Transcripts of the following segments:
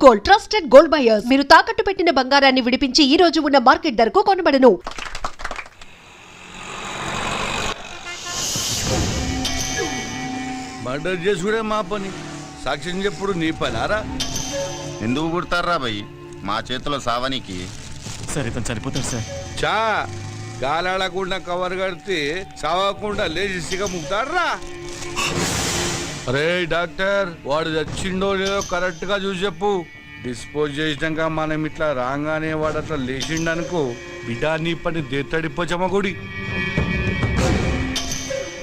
Gold, trusted gold buyers. మీరు తాకట్టు పెట్టిన బంగారాన్ని విడిపించి ఈ రోజు ఉన్న మార్కెట్ ధరకు కొనబడను. మర్డర్ చేసుడే మా పని, సాక్ష్యం చెప్పుడు నీ పని ఆరా. ఎందుకు కుడతారా భయ్? మా చేతిలో సావనికి. సార్ ఇతను చనిపోతాడు సార్. చా గాలాడకుండా కవర్ కడితే చావకుండా లేచి సిగ ముక్తాడ్రా. అరే డాక్టర్, వాడు చచ్చిండో లేదో కరెక్ట్ గా చూసి చెప్పు. డిస్పోజ్ చేసినాక మనం ఇట్లా రాగానే వాడు అట్లా లేచిండనుకో, బిడ్డ నీ పని దేత్తడిపోచమ్మ గుడి.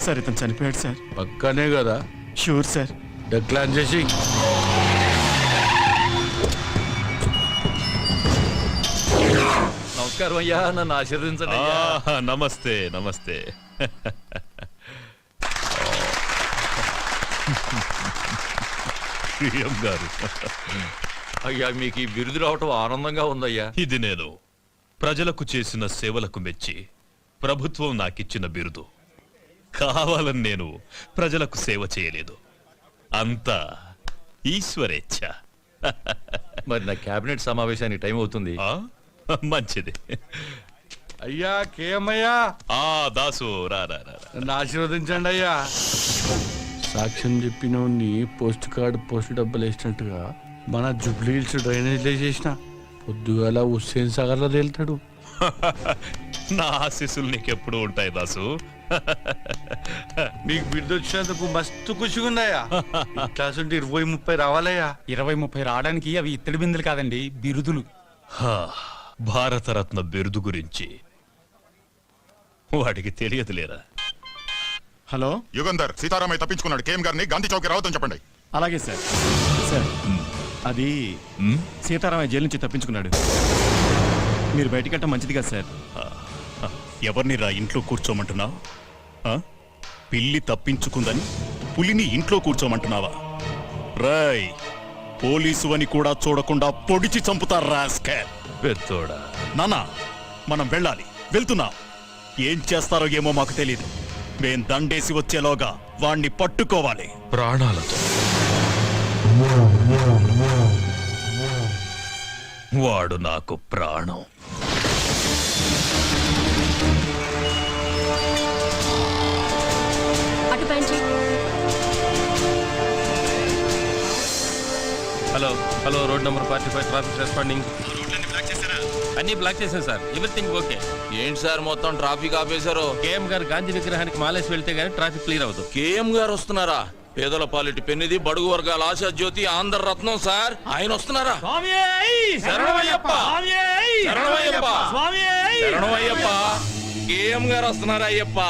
సార్ ఇతను చనిపోయాడు సార్. పక్కనే కదా? Sure sir. డెక్లాన్ చేసి నమస్కారం అయ్యా, నన్ను ఆశీర్వదించండి. నమస్తే నమస్తే. గారు, అయ్యా మీకు ఈ బిరుదు రావటం ఆనందంగా ఉందయ్యా. ఇది నేను ప్రజలకు చేసిన సేవలకు మెచ్చి ప్రభుత్వం నాకిచ్చిన బిరుదు. కావాలని నేను ప్రజలకు సేవ చేయలేదు, అంతా ఈశ్వరేచ్ఛ. మరి నా కేబినెట్ సమావేశానికి టైం అవుతుంది. మంచిది. అయ్యా కేమయ్యా. దాసు రా. నన్ను ఆశీర్వదించండి అయ్యా. సాక్ష్యం చెప్పిన పోస్ట్ కార్డు పోస్ట్ డబ్బులు వేసినట్టుగా మన జూబ్లీ హిల్స్ డ్రైనేజ్ వేసేసిన పొద్దుగాల హుస్సేన్ సాగర్ లో తేలుతాడు. నా ఆశీస్సులు నీకెప్పుడు ఉంటాయి దాసు. నీకు బిడ్డ వచ్చినందుకు మస్తు ఖుషిగా ఉందయ్యా. క్లాస్ ఉంటే 20-30 రావాలయ్యా. 20-30 రావడానికి అవి ఇత్తడి బిందులు కాదండి, బిరుదులు. భారతరత్న బిరుదు గురించి వాడికి తెలియదులేరా. హలో యుగంధర్, సీతారామయ్య తప్పించుకున్నాడు. కేఎం గారిని గాంధీ చౌక్ రావద్దని చెప్పండి. అలాగే సార్. సార్ అది సీతారామయ్య జైలు నుంచి తప్పించుకున్నాడు. మీరు బయటకెళ్ళటం మంచిది కదా సార్. ఎవరిని రా ఇంట్లో కూర్చోమంటున్నావు? పిల్లి తప్పించుకుందని పులిని ఇంట్లో కూర్చోమంటున్నావా? రాయ్, పోలీసు అని కూడా చూడకుండా పొడిచి చంపుతారు రాస్కెల్. పెద్దోడా. నానా, మనం వెళ్ళాలి, వెళ్తున్నా. ఏం చేస్తారో ఏమో మాకు తెలీదు. మేం దండేసి వచ్చేలోగా వాణ్ణి పట్టుకోవాలి ప్రాణాలతో. వాడు నాకు ప్రాణం. Hello road number 45 traffic responding. అన్ని బ్లాక్ చేశాను సార్. Everything okay. ఏంటి సార్ మొత్తం ట్రాఫిక్ ఆపేశారు? కేఎం గారు గాంధీ విగ్రహానికి మాలేసి వెళ్తే గానీ ట్రాఫిక్ క్లియర్ అవ్వదు. కేఎం గారు వస్తున్నారా? పేదల పాలిటి పెన్నిది, బడుగు వర్గాల ఆశా జ్యోతి, ఆంధ్ర రత్నం సార్. ఆయన వస్తున్నారా? శరణమయ్యప్ప, శరణమయ్యప్ప, శరణమయ్యప్ప. కేఎం గారు వస్తున్నారా అయ్యప్ప?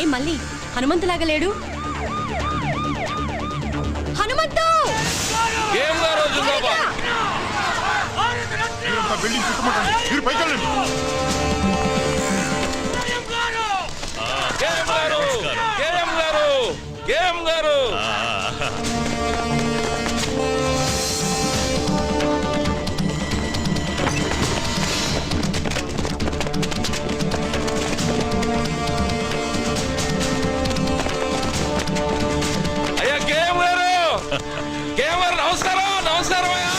ఏ మళ్ళీ హనుమంతులాగా లేడు? హనుమంతు! కేఎం గారు జిందాబాద్. బిల్డింగ్ చుట్టుముట్టండి, మీరు పైకి వెళ్ళండి. కేఎం గారు, కేఎం గారు, కేఎం గారు. అయ్యా కేఎం గారు, కేఎం గారు నమస్కారం. నమస్కారం అయ్యా.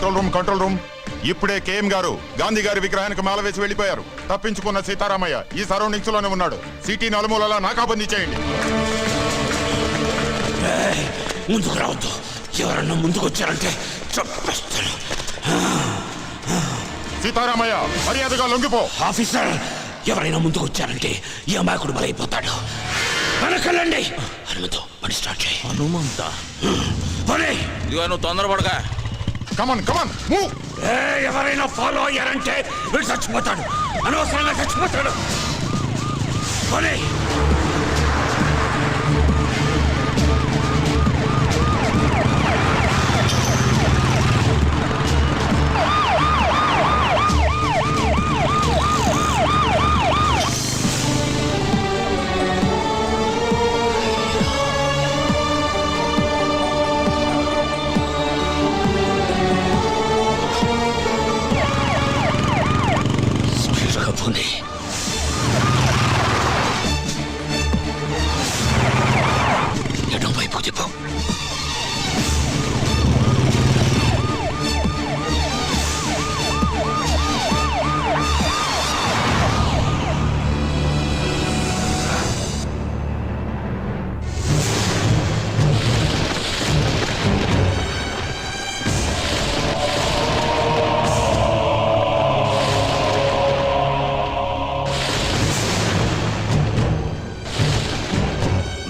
Control room. ఇప్పుడే కేఎం గారు గాంధీ గారి విగ్రహానికి మాల వేసి వెళ్ళిపోయారు. తప్పించుకున్న సీతారామయ్య ఈ సరౌండింగ్స్ లోనే ఉన్నాడు. సిటీ నలుమూలలా నాకాబందీ చేయండి. ముందుకు రావద్దు. ఎవరన్నా ముందుకు వచ్చారంటే చంపేస్తాను. సీతారామయ్య మర్యాదగా లొంగిపో. ఆఫీసర్, ఎవరైనా ముందుకు వచ్చారంటే ఈ అమాయకుడు బలైపోతాడు. వెనకెళ్ళండి. హనుమంతు, పని స్టార్ట్ చేయి. హనుమంత పని. ఇదిగో నువ్వు తొందరపడగా. Come on move. ఎవరైనా ఫాలో అయ్యారంటే వీడు చచ్చిపోతాడు. అనవసరంగా చచ్చిపోతాడు. పని. పోనీ. ఎడం వైపు తిప్పు.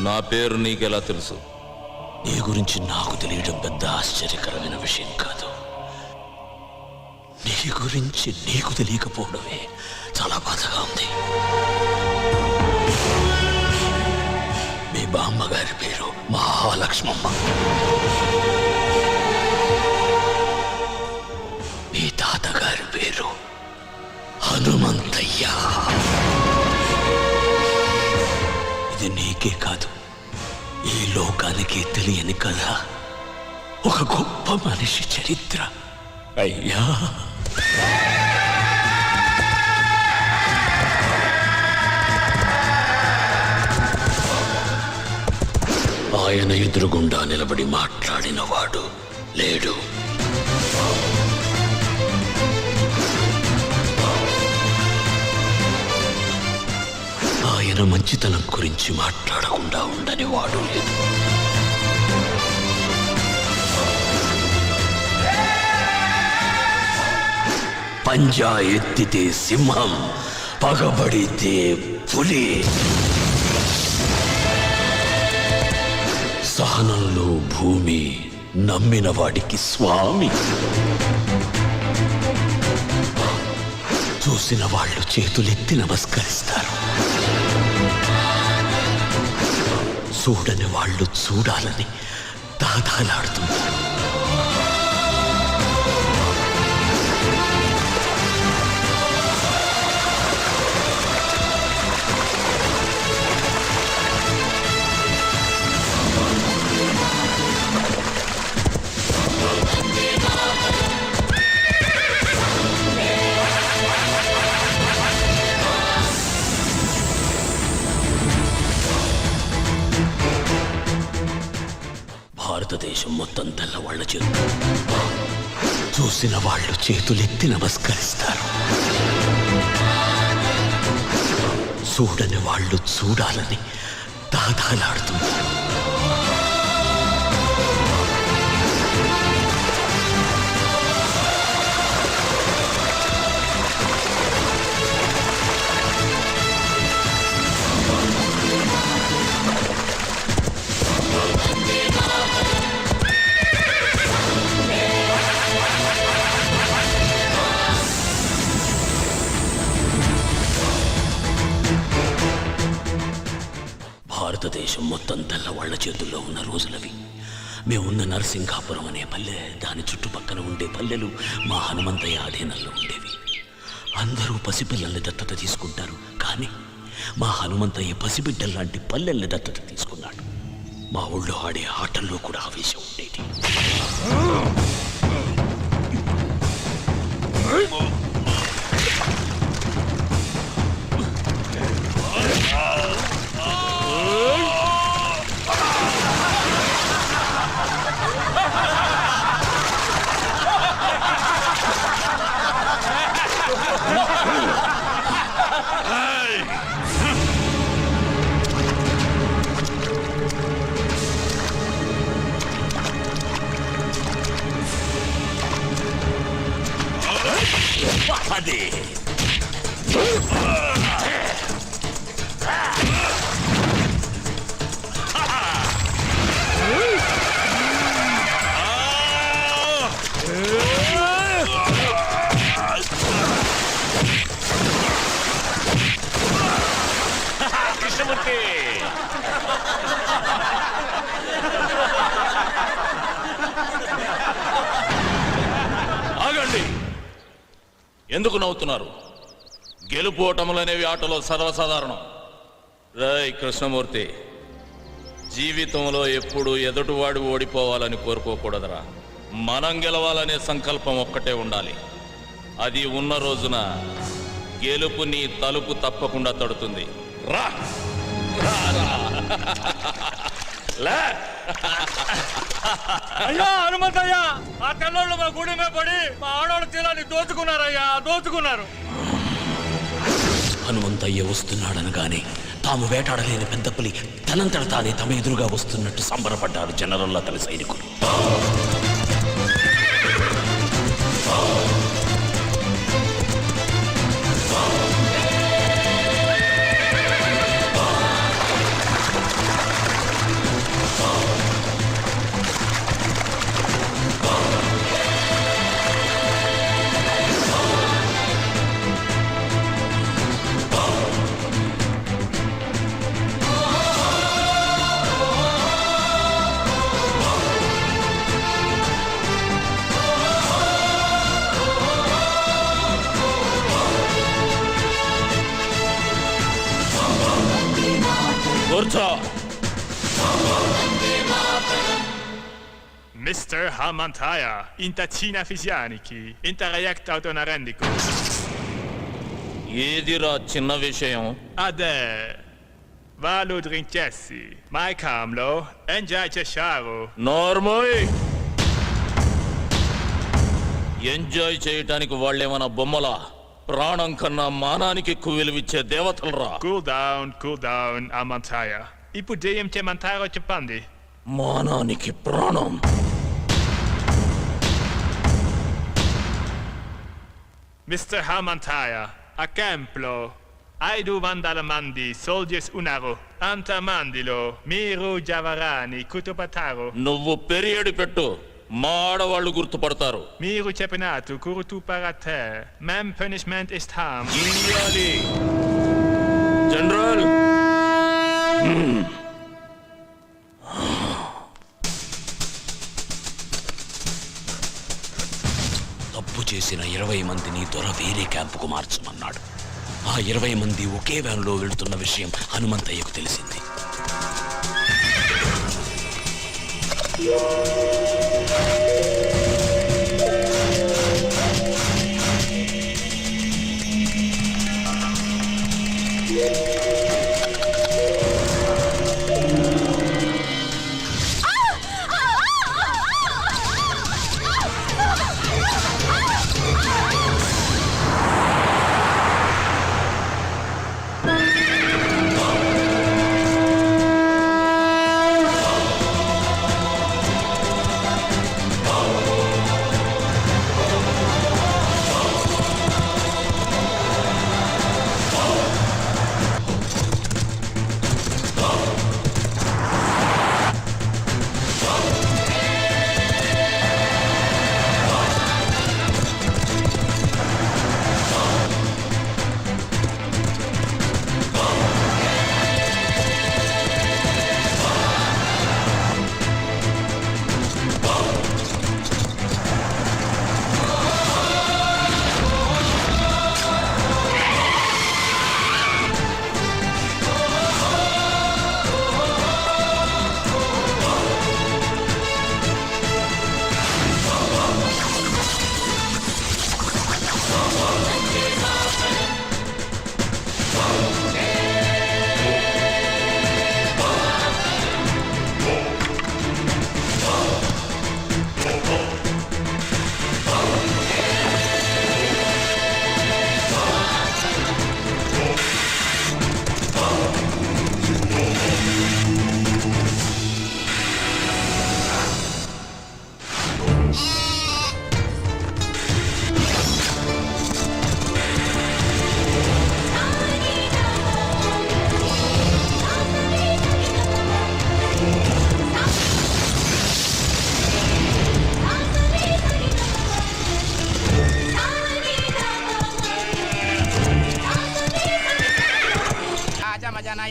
నా పేరు నీకెలా తెలుసు? నీ గురించి నాకు తెలియడం పెద్ద ఆశ్చర్యకరమైన విషయం కాదు. నీ గురించి నీకు తెలియకపోవడమే చాలా బాధగా ఉంది. మీ బామ్మగారి పేరు మహాలక్ష్మమ్మ. మీ తాతగారి పేరు హనుమంతయ్య. ఇది నీకే కాదు, ఈ లోకానికి తెలియని కథ. ఒక గొప్ప మనిషి చరిత్ర. అయ్యా, ఆయన ఎదురుగుండా నిలబడి మాట్లాడినవాడు లేడు. ఆయన మంచితనం గురించి మాట్లాడకుండా ఉండని వాడు లేదు. పంజా ఎత్తితే సింహం, పగబడితే పులి. సహనంలో భూమి, నమ్మిన వాడికి స్వామి. చూసిన వాళ్ళు చేతులెత్తి నమస్కరిస్తారు. చూడని వాళ్ళు చూడాలని దాదాలాడుతుంటారు. భారతదేశం మొత్తం తెల్లవాళ్ల చేతులు. చూసిన వాళ్ళు చేతులెత్తి నమస్కరిస్తారు. చూడని వాళ్ళు చూడాలని దాదాలాడుతుంటారు. భారతదేశం మొత్తం తెల్లవాళ్ల చేతుల్లో ఉన్న రోజులవి. మేమున్న నరసింగాపురం అనే పల్లె, దాని చుట్టుపక్కల ఉండే పల్లెలు మా హనుమంతయ్య ఆధీనంలో ఉండేవి. అందరూ పసిపిల్లల్ని దత్తత తీసుకుంటారు, కానీ మా హనుమంతయ్య పసిబిడ్డల్లాంటి పల్లెల్ని దత్తత తీసుకున్నాడు. మా ఊళ్ళో ఆడే ఆటల్లో కూడా ఆవేశం ఉండేది. మంది కృష్ణమూర్తి ఆగండి. ఎందుకు నవ్వుతున్నారు? గెలుపు ఓటములనేవి ఆటలో సర్వసాధారణం. రై కృష్ణమూర్తి, జీవితంలో ఎప్పుడు ఎదుటివాడు ఓడిపోవాలని కోరుకోకూడదురా. మనం గెలవాలనే సంకల్పం ఒక్కటే ఉండాలి. అది ఉన్న రోజున గెలుపు నీ తలుపు తప్పకుండా తడుతుంది. రా రా, రా. లే. అయ్యా హనుమంతయ్యా, ఆ తెల్లోళ్ళు మా గుడి మీద పడి మా ఆడవాళ్ళ తీరాన్ని దోచుకున్నారయ్యా, దోచుకున్నారు. హనుమంతయ్య వస్తున్నాడనగానే తాము వేటాడలేని పెద్ద పులి తనంతట తానే తమ ఎదురుగా వస్తున్నట్టు సంబరపడ్డారు జనరల్ అతని సైనికులు. కూర్చో. Mr. Hamantaya, intacina fisianiki, interreact autonarendico. ఏదిరా చిన్న విషయం? Ade, valu drinkessi, mai camlo, enjai cesciaro. నోర్మోయ్. ఎంజాయ్ చేయటానికి వాళ్ళేమన్నా బొమ్మలా? ప్రాణం కన్నా మానానికి ఎక్కువ విలువిచ్చే దేవతలరా. Cool down, Hamantaya. Ipudeum te mantaro cepandi. మానానికి ప్రాణం. Mr. Hamantaya, a templo. Aidu vandalamandi, soldiers unaro, antamandilo, miru javarani, kutupataro. నువ్వు పెరియడి పెట్టు, మా ఆడవాళ్ళు గుర్తుపడతారు. Miru cepinatu, kurutu parate. Mem punishment is harm. ఇయ్యాలి. జనరల్, తప్పు చేసిన 20 మందిని దొర వేరే క్యాంపుకు మార్చమన్నాడు. ఆ 20 మంది ఒకే వ్యాన్లో వెళ్తున్న విషయం హనుమంతయ్యకు తెలిసింది.